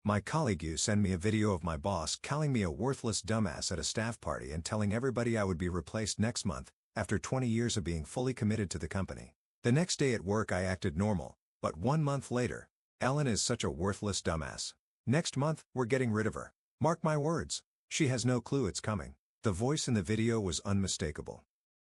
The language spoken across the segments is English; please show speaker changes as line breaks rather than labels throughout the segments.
My colleague you send me a video of my boss calling me a worthless dumbass at a staff party and telling everybody I would be replaced next month, after 20 years of being fully committed to the company. The next day at work I acted normal, but 1 month later, Ellen is such a worthless dumbass. Next month, we're getting rid of her. Mark my words. She has no clue it's coming. The voice in the video was unmistakable.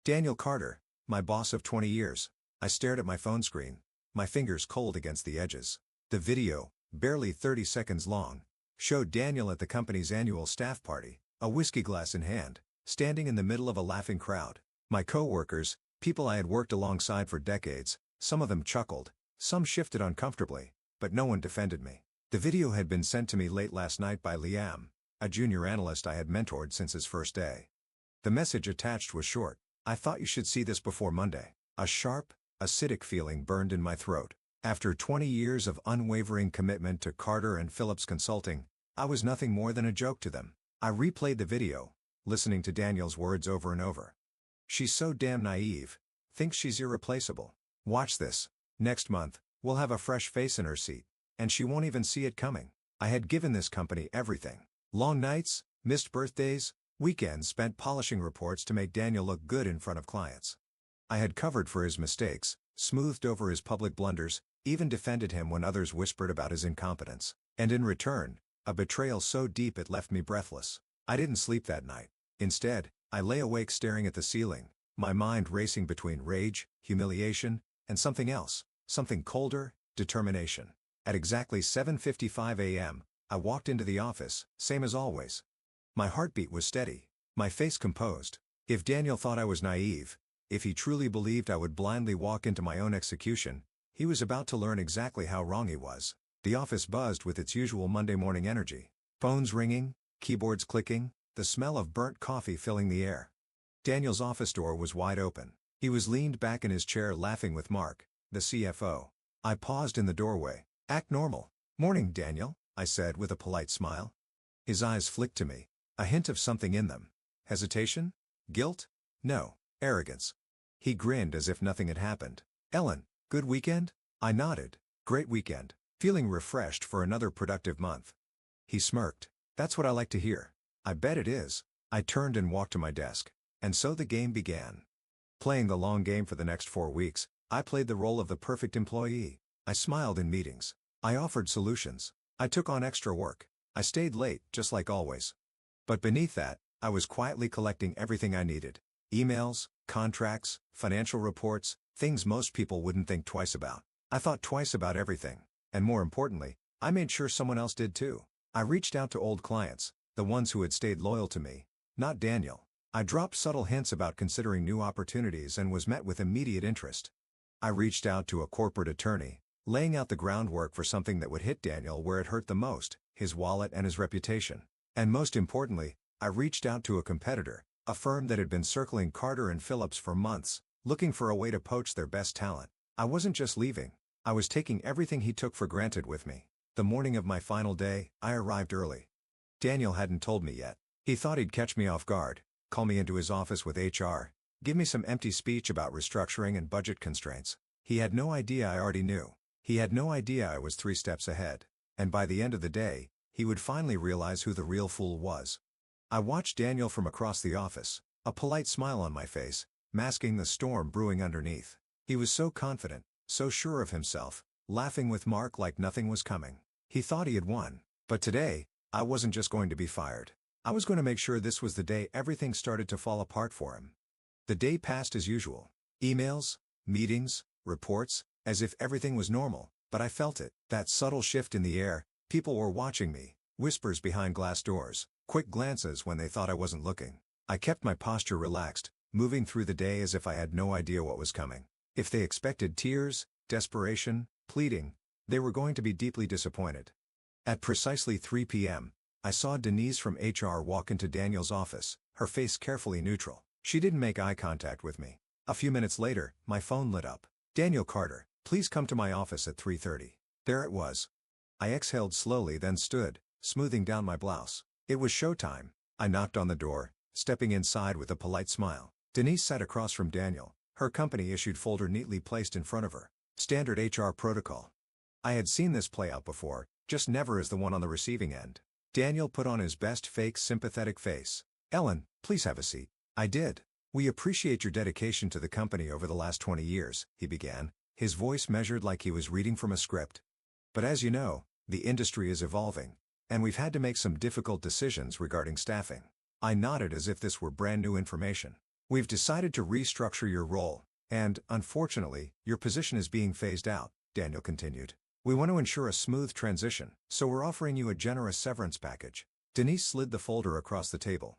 Daniel Carter, my boss of 20 years. I stared at my phone screen, my fingers cold against the edges. The video, barely 30 seconds long, showed Daniel at the company's annual staff party, a whiskey glass in hand, standing in the middle of a laughing crowd. My co-workers, people I had worked alongside for decades, some of them chuckled, some shifted uncomfortably, but no one defended me. The video had been sent to me late last night by Liam, a junior analyst I had mentored since his first day. The message attached was short. I thought you should see this before Monday. A sharp, acidic feeling burned in my throat. After 20 years of unwavering commitment to Carter and Phillips Consulting, I was nothing more than a joke to them. I replayed the video, listening to Daniel's words over and over. She's so damn naive, thinks she's irreplaceable. Watch this. Next month, we'll have a fresh face in her seat, and she won't even see it coming. I had given this company everything. Long nights, missed birthdays, weekends spent polishing reports to make Daniel look good in front of clients. I had covered for his mistakes, smoothed over his public blunders, even defended him when others whispered about his incompetence. And in return, a betrayal so deep it left me breathless. I didn't sleep that night. Instead, I lay awake staring at the ceiling, my mind racing between rage, humiliation, and something else, something colder, determination. At exactly 7:55 a.m., I walked into the office, same as always. My heartbeat was steady, my face composed. If Daniel thought I was naive, if he truly believed I would blindly walk into my own execution, he was about to learn exactly how wrong he was. The office buzzed with its usual Monday morning energy. Phones ringing, keyboards clicking, the smell of burnt coffee filling the air. Daniel's office door was wide open. He was leaned back in his chair laughing with Mark, the CFO. I paused in the doorway. Act normal. Morning, Daniel, I said with a polite smile. His eyes flicked to me, a hint of something in them. Hesitation? Guilt? No, arrogance. He grinned as if nothing had happened. Ellen, good weekend? I nodded. Great weekend. Feeling refreshed for another productive month. He smirked. That's what I like to hear. I bet it is. I turned and walked to my desk. And so the game began. Playing the long game for the next 4 weeks, I played the role of the perfect employee. I smiled in meetings. I offered solutions. I took on extra work. I stayed late, just like always. But beneath that, I was quietly collecting everything I needed. Emails, contracts, financial reports, things most people wouldn't think twice about. I thought twice about everything. And more importantly, I made sure someone else did too. I reached out to old clients, the ones who had stayed loyal to me, not Daniel. I dropped subtle hints about considering new opportunities and was met with immediate interest. I reached out to a corporate attorney, laying out the groundwork for something that would hit Daniel where it hurt the most, his wallet and his reputation. And most importantly, I reached out to a competitor, a firm that had been circling Carter and Phillips for months, looking for a way to poach their best talent. I wasn't just leaving, I was taking everything he took for granted with me. The morning of my final day, I arrived early. Daniel hadn't told me yet. He thought he'd catch me off guard, call me into his office with HR, give me some empty speech about restructuring and budget constraints. He had no idea I already knew. He had no idea I was 3 steps ahead. And by the end of the day, he would finally realize who the real fool was. I watched Daniel from across the office, a polite smile on my face, masking the storm brewing underneath. He was so confident, so sure of himself, laughing with Mark like nothing was coming. He thought he had won. But today, I wasn't just going to be fired. I was going to make sure this was the day everything started to fall apart for him. The day passed as usual. Emails, meetings, reports, as if everything was normal, but I felt it. That subtle shift in the air, people were watching me, whispers behind glass doors, quick glances when they thought I wasn't looking. I kept my posture relaxed, moving through the day as if I had no idea what was coming. If they expected tears, desperation, pleading, they were going to be deeply disappointed. At precisely 3 p.m., I saw Denise from HR walk into Daniel's office, her face carefully neutral. She didn't make eye contact with me. A few minutes later, my phone lit up. Daniel Carter, please come to my office at 3:30. There it was. I exhaled slowly, then stood, smoothing down my blouse. It was showtime. I knocked on the door, stepping inside with a polite smile. Denise sat across from Daniel, her company-issued folder neatly placed in front of her. Standard HR protocol. I had seen this play out before, just never as the one on the receiving end. Daniel put on his best fake sympathetic face. Ellen, please have a seat. I did. We appreciate your dedication to the company over the last 20 years, he began, his voice measured like he was reading from a script. But as you know, the industry is evolving, and we've had to make some difficult decisions regarding staffing. I nodded as if this were brand new information. We've decided to restructure your role, and, unfortunately, your position is being phased out, Daniel continued. We want to ensure a smooth transition, so we're offering you a generous severance package. Denise slid the folder across the table.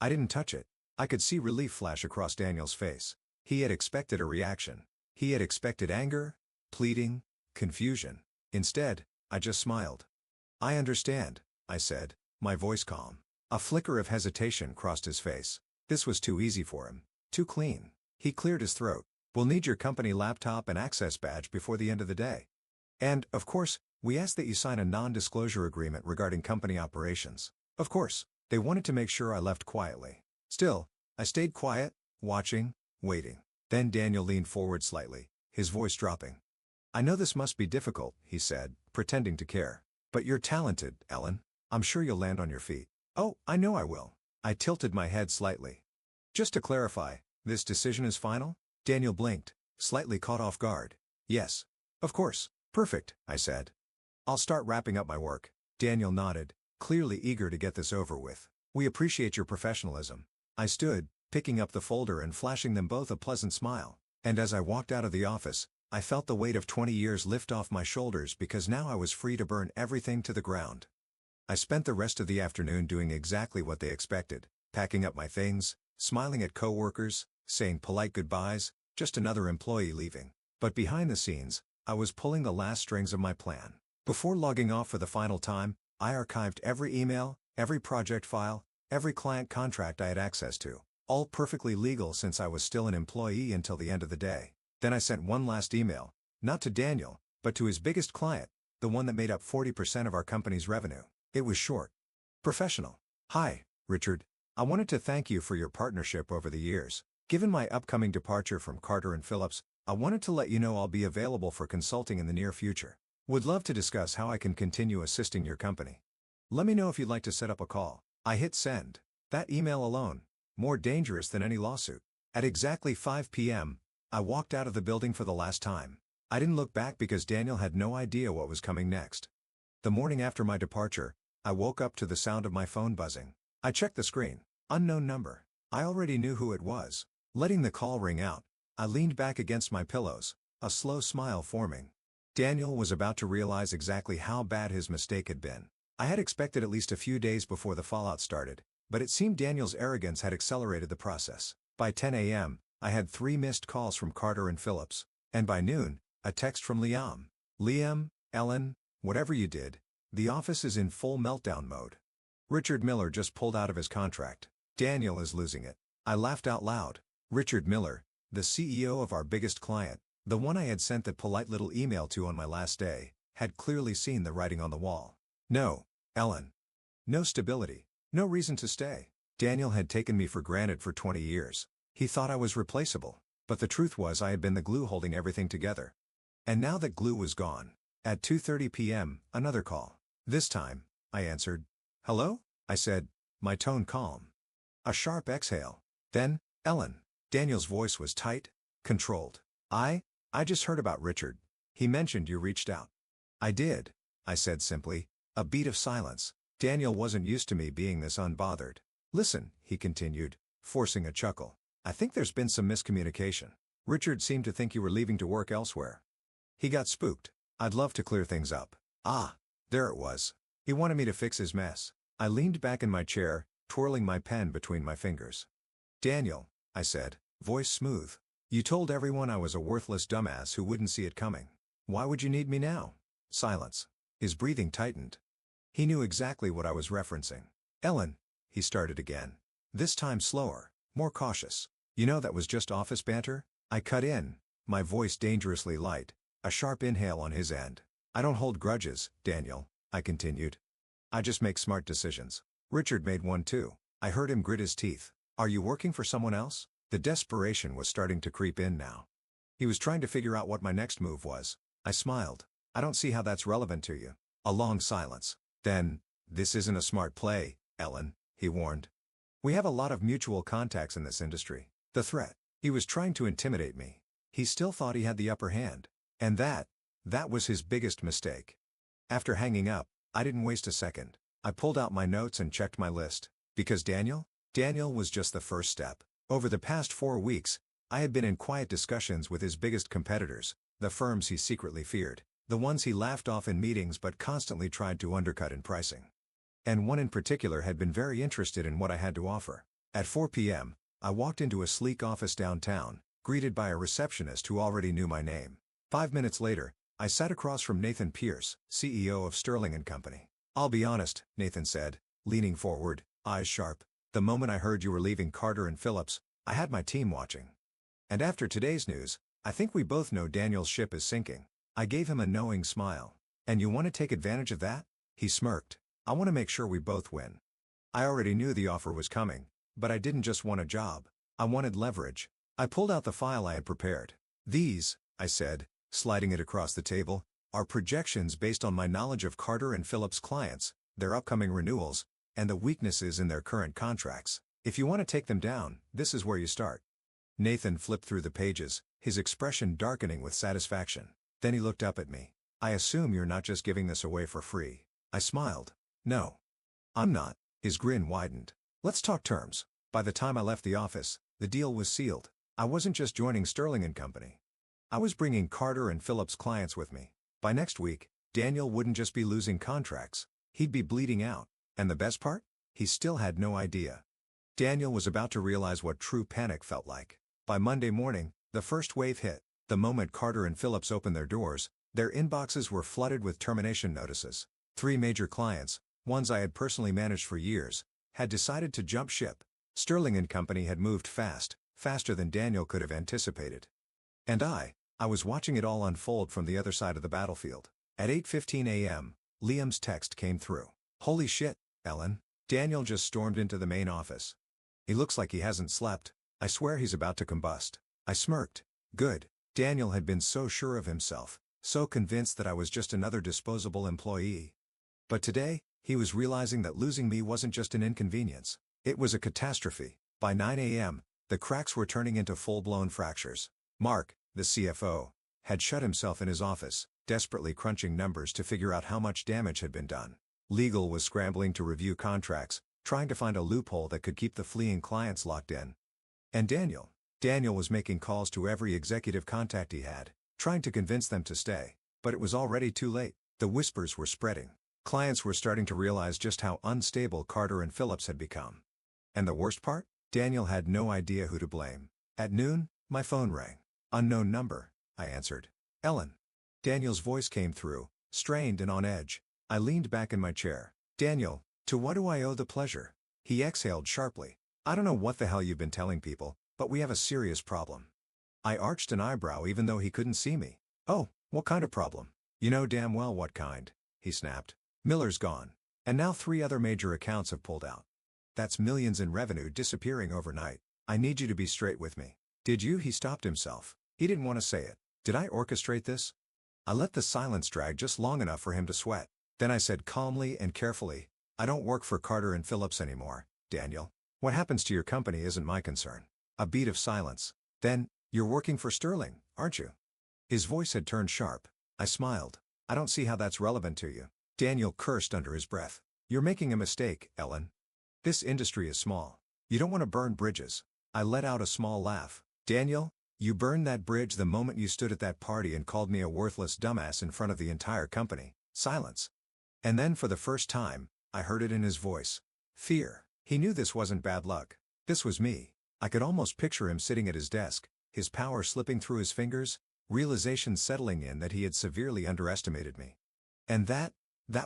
I didn't touch it. I could see relief flash across Daniel's face. He had expected a reaction. He had expected anger, pleading, confusion. Instead, I just smiled. I understand, I said, my voice calm. A flicker of hesitation crossed his face. This was too easy for him. Too clean. He cleared his throat. We'll need your company laptop and access badge before the end of the day. And, of course, we ask that you sign a non-disclosure agreement regarding company operations. Of course, they wanted to make sure I left quietly. Still, I stayed quiet, watching, waiting. Then Daniel leaned forward slightly, his voice dropping. I know this must be difficult, he said, pretending to care. But you're talented, Ellen. I'm sure you'll land on your feet. Oh, I know I will. I tilted my head slightly. Just to clarify, this decision is final? Daniel blinked, slightly caught off guard. Yes. Of course. Perfect, I said. I'll start wrapping up my work. Daniel nodded, clearly eager to get this over with. We appreciate your professionalism. I stood, picking up the folder and flashing them both a pleasant smile. And as I walked out of the office, I felt the weight of 20 years lift off my shoulders because now I was free to burn everything to the ground. I spent the rest of the afternoon doing exactly what they expected, packing up my things, smiling at coworkers, saying polite goodbyes, just another employee leaving. But behind the scenes, I was pulling the last strings of my plan. Before logging off for the final time, I archived every email, every project file, every client contract I had access to, all perfectly legal since I was still an employee until the end of the day. Then I sent one last email, not to Daniel, but to his biggest client, the one that made up 40% of our company's revenue. It was short. Professional. Hi, Richard. I wanted to thank you for your partnership over the years. Given my upcoming departure from Carter & Phillips, I wanted to let you know I'll be available for consulting in the near future. Would love to discuss how I can continue assisting your company. Let me know if you'd like to set up a call. I hit send. That email alone, more dangerous than any lawsuit. At exactly 5 p.m., I walked out of the building for the last time. I didn't look back because Daniel had no idea what was coming next. The morning after my departure, I woke up to the sound of my phone buzzing. I checked the screen. Unknown number. I already knew who it was. Letting the call ring out, I leaned back against my pillows, a slow smile forming. Daniel was about to realize exactly how bad his mistake had been. I had expected at least a few days before the fallout started, but it seemed Daniel's arrogance had accelerated the process. By 10 a.m., I had 3 missed calls from Carter & Phillips, and by noon, a text from Liam. Liam, Ellen, whatever you did, the office is in full meltdown mode. Richard Miller just pulled out of his contract. Daniel is losing it. I laughed out loud. Richard Miller, the CEO of our biggest client, the one I had sent that polite little email to on my last day, had clearly seen the writing on the wall. No, Ellen. No stability. No reason to stay. Daniel had taken me for granted for 20 years. He thought I was replaceable, but the truth was I had been the glue holding everything together. And now that glue was gone. At 2:30 p.m., another call. This time, I answered. Hello? I said, my tone calm. A sharp exhale. Then, Ellen. Daniel's voice was tight, controlled. I just heard about Richard. He mentioned you reached out. I did, I said simply. A beat of silence. Daniel wasn't used to me being this unbothered. Listen, he continued, forcing a chuckle. I think there's been some miscommunication. Richard seemed to think you were leaving to work elsewhere. He got spooked. I'd love to clear things up. Ah, there it was. He wanted me to fix his mess. I leaned back in my chair, twirling my pen between my fingers. Daniel, I said, voice smooth. You told everyone I was a worthless dumbass who wouldn't see it coming. Why would you need me now? Silence. His breathing tightened. He knew exactly what I was referencing. Ellen, he started again. This time slower, more cautious. You know that was just office banter? I cut in, my voice dangerously light, a sharp inhale on his end. I don't hold grudges, Daniel, I continued. I just make smart decisions. Richard made one too. I heard him grit his teeth. Are you working for someone else? The desperation was starting to creep in now. He was trying to figure out what my next move was. I smiled. I don't see how that's relevant to you. A long silence. Then, "This isn't a smart play, Ellen," he warned. "We have a lot of mutual contacts in this industry." The threat. He was trying to intimidate me. He still thought he had the upper hand. And that was his biggest mistake. After hanging up, I didn't waste a second. I pulled out my notes and checked my list. Because Daniel was just the first step. Over the past 4 weeks, I had been in quiet discussions with his biggest competitors, the firms he secretly feared, the ones he laughed off in meetings but constantly tried to undercut in pricing. And one in particular had been very interested in what I had to offer. At 4 p.m., I walked into a sleek office downtown, greeted by a receptionist who already knew my name. 5 minutes later, I sat across from Nathan Pierce, CEO of Sterling & Company. "I'll be honest," Nathan said, leaning forward, eyes sharp. "The moment I heard you were leaving Carter & Phillips, I had my team watching. And after today's news, I think we both know Daniel's ship is sinking." I gave him a knowing smile. "And you want to take advantage of that?" He smirked. "I want to make sure we both win." I already knew the offer was coming, but I didn't just want a job. I wanted leverage. I pulled out the file I had prepared. "These," I said, sliding it across the table, "are projections based on my knowledge of Carter & Phillips clients, their upcoming renewals, and the weaknesses in their current contracts. If you want to take them down, this is where you start." Nathan flipped through the pages, his expression darkening with satisfaction. Then he looked up at me. "I assume you're not just giving this away for free." I smiled. "No. I'm not." His grin widened. "Let's talk terms." By the time I left the office, the deal was sealed. I wasn't just joining Sterling & Company. I was bringing Carter & Phillips clients with me. By next week, Daniel wouldn't just be losing contracts, he'd be bleeding out. And the best part? He still had no idea. Daniel was about to realize what true panic felt like. By Monday morning, the first wave hit. The moment Carter & Phillips opened their doors, their inboxes were flooded with termination notices. 3 major clients, ones I had personally managed for years, had decided to jump ship. Sterling & Company had moved fast, faster than Daniel could have anticipated. And I was watching it all unfold from the other side of the battlefield. At 8:15 a.m., Liam's text came through. "Holy shit, Ellen." Daniel just stormed into the main office. "He looks like he hasn't slept. I swear he's about to combust." I smirked. Good. Daniel had been so sure of himself, so convinced that I was just another disposable employee. But today, he was realizing that losing me wasn't just an inconvenience. It was a catastrophe. By 9 a.m., the cracks were turning into full-blown fractures. Mark, the CFO, had shut himself in his office, desperately crunching numbers to figure out how much damage had been done. Legal was scrambling to review contracts, trying to find a loophole that could keep the fleeing clients locked in. And Daniel was making calls to every executive contact he had, trying to convince them to stay. But it was already too late. The whispers were spreading. Clients were starting to realize just how unstable Carter & Phillips had become. And the worst part? Daniel had no idea who to blame. At noon, my phone rang. "Unknown number," I answered. "Ellen." Daniel's voice came through, strained and on edge. I leaned back in my chair. "Daniel, to what do I owe the pleasure?" He exhaled sharply. "I don't know what the hell you've been telling people, but we have a serious problem." I arched an eyebrow even though he couldn't see me. "Oh, what kind of problem?" "You know damn well what kind," he snapped. "Miller's gone. And now 3 other major accounts have pulled out. That's millions in revenue disappearing overnight. I need you to be straight with me." "Did you?" He stopped himself. He didn't want to say it. "Did I orchestrate this?" I let the silence drag just long enough for him to sweat. Then I said calmly and carefully, "I don't work for Carter & Phillips anymore, Daniel. What happens to your company isn't my concern." A beat of silence. Then, "You're working for Sterling, aren't you?" His voice had turned sharp. I smiled. "I don't see how that's relevant to you." Daniel cursed under his breath. "You're making a mistake, Ellen. This industry is small. You don't want to burn bridges." I let out a small laugh. "Daniel, you burned that bridge the moment you stood at that party and called me a worthless dumbass in front of the entire company." Silence. And then for the first time, I heard it in his voice. Fear. He knew this wasn't bad luck. This was me. I could almost picture him sitting at his desk, his power slipping through his fingers, realization settling in that he had severely underestimated me. And that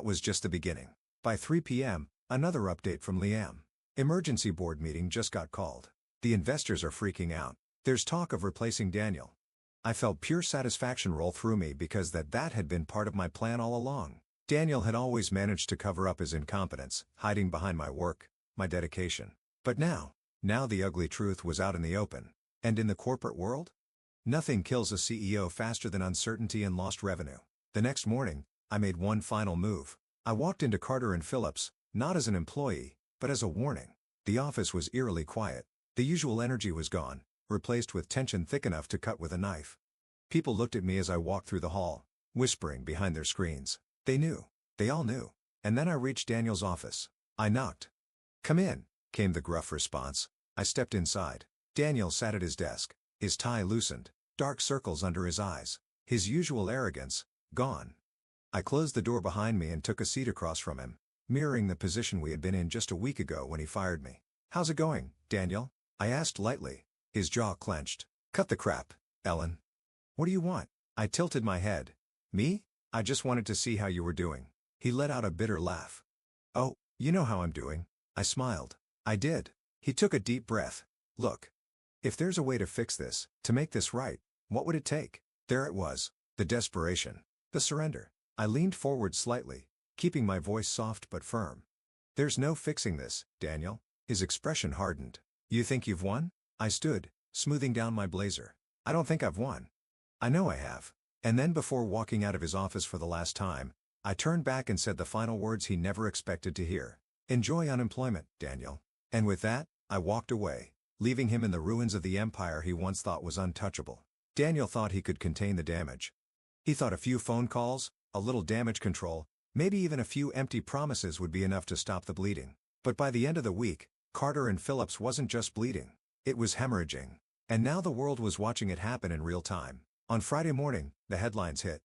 was just the beginning. By 3 p.m., another update from Liam. "Emergency board meeting just got called. The investors are freaking out. There's talk of replacing Daniel." I felt pure satisfaction roll through me because that had been part of my plan all along. Daniel had always managed to cover up his incompetence, hiding behind my work, my dedication. But now the ugly truth was out in the open. And in the corporate world? Nothing kills a CEO faster than uncertainty and lost revenue. The next morning, I made one final move. I walked into Carter and Phillips, not as an employee, but as a warning. The office was eerily quiet. The usual energy was gone, replaced with tension thick enough to cut with a knife. People looked at me as I walked through the hall, whispering behind their screens. They knew. They all knew. And then I reached Daniel's office. I knocked. "Come in," came the gruff response. I stepped inside. Daniel sat at his desk, his tie loosened, dark circles under his eyes. His usual arrogance, gone. I closed the door behind me and took a seat across from him, mirroring the position we had been in just a week ago when he fired me. "How's it going, Daniel?" I asked lightly. His jaw clenched. "Cut the crap, Ellen. What do you want?" I tilted my head. "Me? I just wanted to see how you were doing." He let out a bitter laugh. "Oh, you know how I'm doing." I smiled. I did. He took a deep breath. "Look. If there's a way to fix this, to make this right, what would it take?" There it was. The desperation. The surrender. I leaned forward slightly, keeping my voice soft but firm. "There's no fixing this, Daniel." His expression hardened. "You think you've won?" I stood, smoothing down my blazer. "I don't think I've won. I know I have." And then before walking out of his office for the last time, I turned back and said the final words he never expected to hear. "Enjoy unemployment, Daniel." And with that, I walked away, leaving him in the ruins of the empire he once thought was untouchable. Daniel thought he could contain the damage. He thought a few phone calls, a little damage control, maybe even a few empty promises would be enough to stop the bleeding. But by the end of the week, Carter and Phillips wasn't just bleeding. It was hemorrhaging. And now the world was watching it happen in real time. On Friday morning, the headlines hit.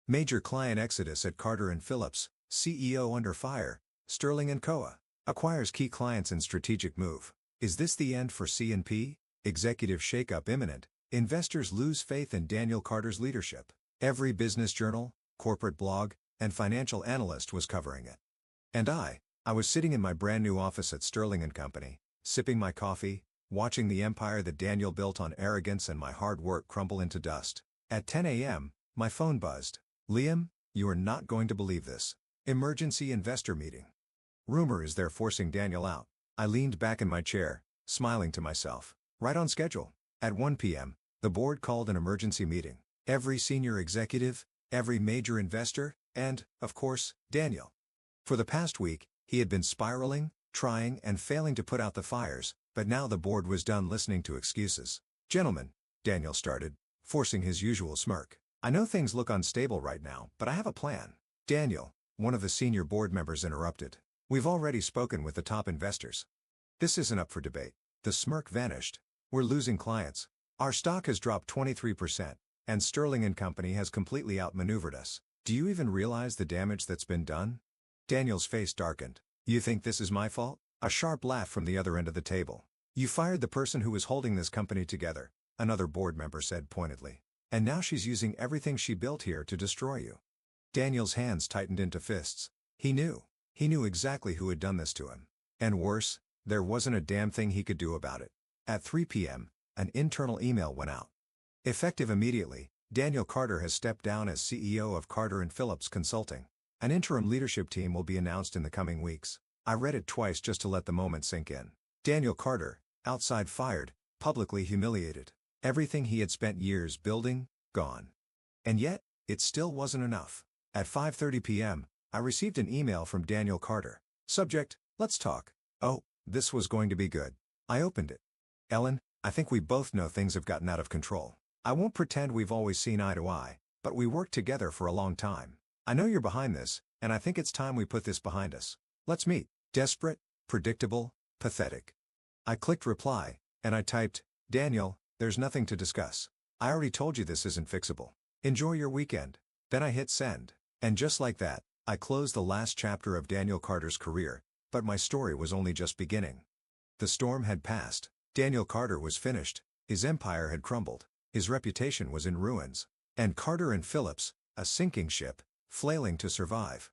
Major client exodus at Carter and Phillips, CEO under fire, Sterling & Co. acquires key clients in strategic move. Is this the end for C&P? Executive shakeup imminent. Investors lose faith in Daniel Carter's leadership. Every business journal, corporate blog, and financial analyst was covering it. And I was sitting in my brand new office at Sterling & Company, sipping my coffee, watching the empire that Daniel built on arrogance and my hard work crumble into dust. At 10 a.m., my phone buzzed. "Liam, you are not going to believe this. Emergency investor meeting. Rumor is they're forcing Daniel out." I leaned back in my chair, smiling to myself. Right on schedule. At 1 p.m., the board called an emergency meeting. Every senior executive, every major investor, and, of course, Daniel. For the past week, he had been spiraling, trying and failing to put out the fires, but now the board was done listening to excuses. "Gentlemen," Daniel started, forcing his usual smirk. "I know things look unstable right now, but I have a plan." "Daniel," one of the senior board members interrupted. "We've already spoken with the top investors. This isn't up for debate." The smirk vanished. "We're losing clients. Our stock has dropped 23%, and Sterling & Company has completely outmaneuvered us. Do you even realize the damage that's been done?" Daniel's face darkened. "You think this is my fault?" A sharp laugh from the other end of the table. "You fired the person who was holding this company together," another board member said pointedly. "And now she's using everything she built here to destroy you." Daniel's hands tightened into fists. He knew. He knew exactly who had done this to him. And worse, there wasn't a damn thing he could do about it. At 3 p.m., an internal email went out. "Effective immediately, Daniel Carter has stepped down as CEO of Carter & Phillips Consulting. An interim leadership team will be announced in the coming weeks." I read it twice just to let the moment sink in. Daniel Carter, outside fired, publicly humiliated. Everything he had spent years building, gone. And yet, it still wasn't enough. At 5:30 p.m., I received an email from Daniel Carter. Subject: "Let's talk." Oh, this was going to be good. I opened it. "Ellen, I think we both know things have gotten out of control. I won't pretend we've always seen eye to eye, but we worked together for a long time. I know you're behind this, and I think it's time we put this behind us. Let's meet." Desperate, predictable, pathetic. I clicked reply, and I typed, "Daniel, there's nothing to discuss. I already told you this isn't fixable. Enjoy your weekend." Then I hit send. And just like that, I closed the last chapter of Daniel Carter's career, but my story was only just beginning. The storm had passed. Daniel Carter was finished. His empire had crumbled. His reputation was in ruins. And Carter and Phillips, a sinking ship, flailing to survive.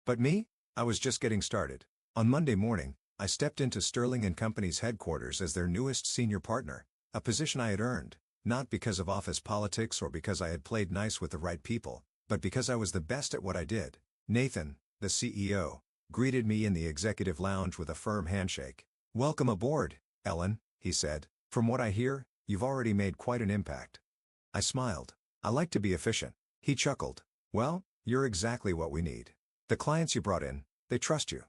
But me? I was just getting started. On Monday morning, I stepped into Sterling & Company's headquarters as their newest senior partner, a position I had earned, not because of office politics or because I had played nice with the right people, but because I was the best at what I did. Nathan, the CEO, greeted me in the executive lounge with a firm handshake. "Welcome aboard, Ellen," he said. "From what I hear, you've already made quite an impact." I smiled. I like to be efficient. He chuckled. "Well, You're exactly what we need. The clients you brought in, they trust you.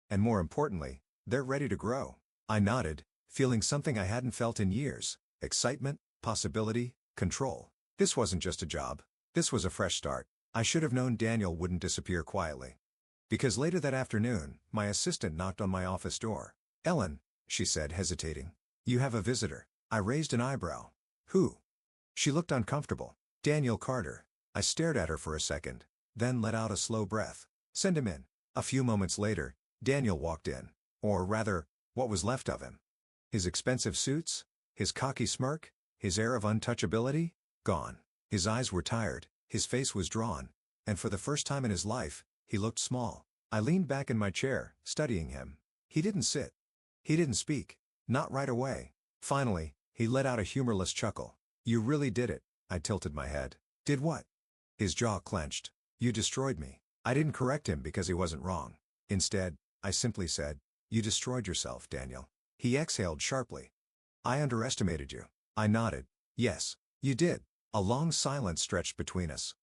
And more importantly, they're ready to grow. I nodded, feeling something I hadn't felt in years: excitement, possibility, control. This wasn't just a job. This was a fresh start. I should have known Daniel wouldn't disappear quietly. Because later that afternoon, my assistant knocked on my office door. "Ellen," she said, hesitating. "You have a visitor." I raised an eyebrow. "Who?" She looked uncomfortable. "Daniel Carter." I stared at her for a second, then let out a slow breath. "Send him in." A few moments later, Daniel walked in. Or rather, what was left of him. His expensive suits, his cocky smirk, his air of untouchability, gone. His eyes were tired, his face was drawn, and for the first time in his life, he looked small. I leaned back in my chair, studying him. He didn't sit. He didn't speak. Not right away. Finally, he let out a humorless chuckle. "You really did it." I tilted my head. "Did what?" His jaw clenched. "You destroyed me." I didn't correct him because he wasn't wrong. Instead, I simply said, "You destroyed yourself, Daniel." He exhaled sharply. "I underestimated you." I nodded. "Yes, you did." A long silence stretched between us.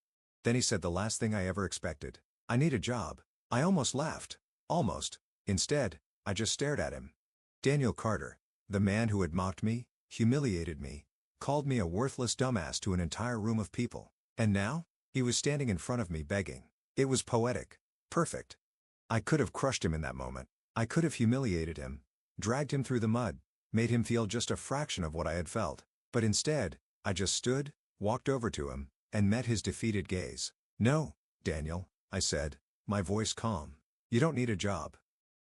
Then he said the last thing I ever expected. "I need a job." I almost laughed. Almost. Instead, I just stared at him. Daniel Carter, the man who had mocked me, humiliated me, called me a worthless dumbass to an entire room of people. And now, he was standing in front of me begging. It was poetic. Perfect. I could have crushed him in that moment. I could have humiliated him, dragged him through the mud, made him feel just a fraction of what I had felt. But instead, I just stood, walked over to him, and met his defeated gaze. "No, Daniel," I said, my voice calm. "You don't need a job.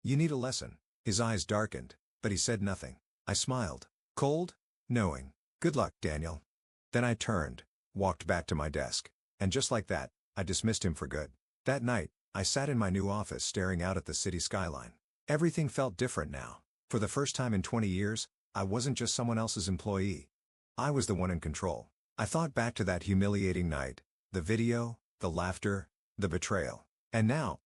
You need a lesson." His eyes darkened, but he said nothing. I smiled. Cold, knowing. "Good luck, Daniel." Then I turned, walked back to my desk. And just like that, I dismissed him for good. That night, I sat in my new office staring out at the city skyline. Everything felt different now. For the first time in 20 years, I wasn't just someone else's employee. I was the one in control. I thought back to that humiliating night, the video, the laughter, the betrayal. And now,